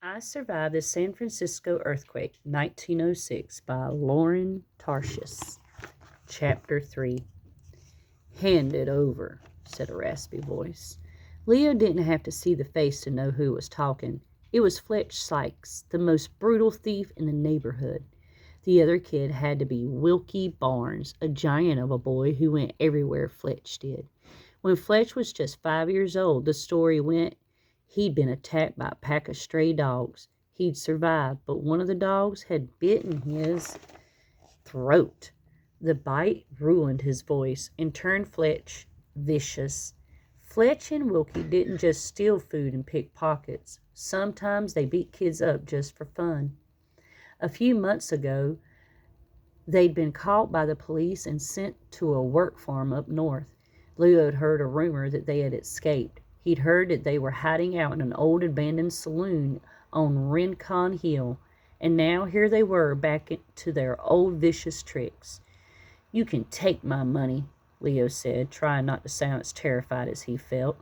I Survived the San Francisco Earthquake, 1906, by Lauren Tarshis. Chapter 3. Hand it over, said a raspy voice. Leo didn't have to see the face to know who was talking. It was Fletch Sykes, the most brutal thief in the neighborhood. The other kid had to be Wilkie Barnes, a giant of a boy who went everywhere Fletch did. When Fletch was just 5 years old, the story went, he'd been attacked by a pack of stray dogs. He'd survived, but one of the dogs had bitten his throat. The bite ruined his voice and turned Fletch vicious. Fletch and Wilkie didn't just steal food and pick pockets. Sometimes they beat kids up just for fun. A few months ago, they'd been caught by the police and sent to a work farm up north. Leo had heard a rumor that they had escaped. He'd heard that they were hiding out in an old abandoned saloon on Rincon Hill, and now here they were back to their old vicious tricks. "You can take my money," Leo said, trying not to sound as terrified as he felt.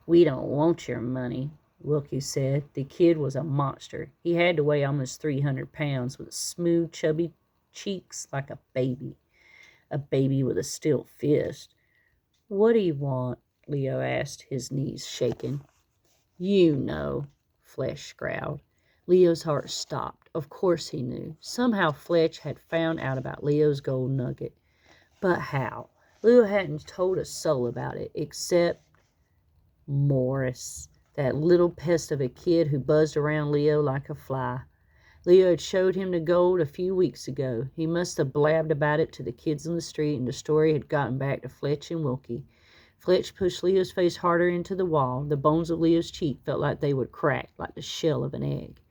"We don't want your money," Wilkie said. The kid was a monster. He had to weigh almost 300 pounds, with smooth, chubby cheeks like a baby with a steel fist. "What do you want?" Leo asked, his knees shaking. "You know," Fletch growled. Leo's heart stopped. Of course he knew. Somehow Fletch had found out about Leo's gold nugget. But how? Leo hadn't told a soul about it, except Morris, that little pest of a kid who buzzed around Leo like a fly. Leo had showed him the gold a few weeks ago. He must have blabbed about it to the kids on the street, and the story had gotten back to Fletch and Wilkie. Fletch pushed Leo's face harder into the wall. The bones of Leo's cheek felt like they would crack, like the shell of an egg.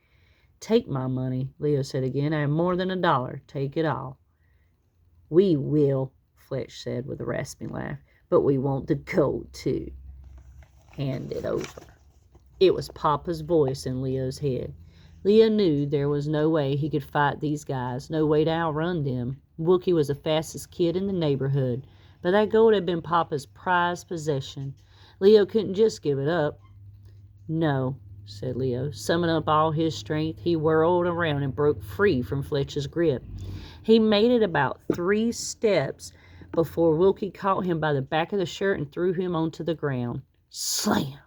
"Take my money," Leo said again. "I have more than $1. Take it all." "We will," Fletch said with a rasping laugh. "But we want the gold, too." "Hand it over." It was Papa's voice in Leo's head. Leo knew there was no way he could fight these guys, no way to outrun them. Wilkie was the fastest kid in the neighborhood, but that gold had been Papa's prized possession. Leo couldn't just give it up. "No," said Leo. Summoning up all his strength, he whirled around and broke free from Fletch's grip. He made it about 3 steps before Wilkie caught him by the back of the shirt and threw him onto the ground. Slam!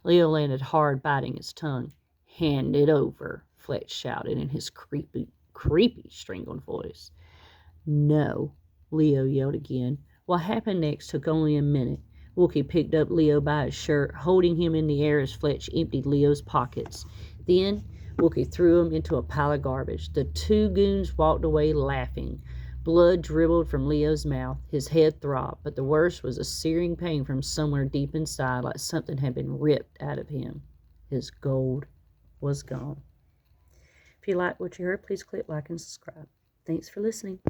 Leo landed hard, biting his tongue. "Hand it over," Fletch shouted in his creepy, strangled voice. "No," Leo yelled again. What happened next took only a minute. Wilkie picked up Leo by his shirt, holding him in the air as Fletch emptied Leo's pockets. Then Wilkie threw him into a pile of garbage. The 2 goons walked away laughing. Blood dribbled from Leo's mouth. His head throbbed, but the worst was a searing pain from somewhere deep inside, like something had been ripped out of him. His gold was gone. If you liked what you heard, please click like and subscribe. Thanks for listening.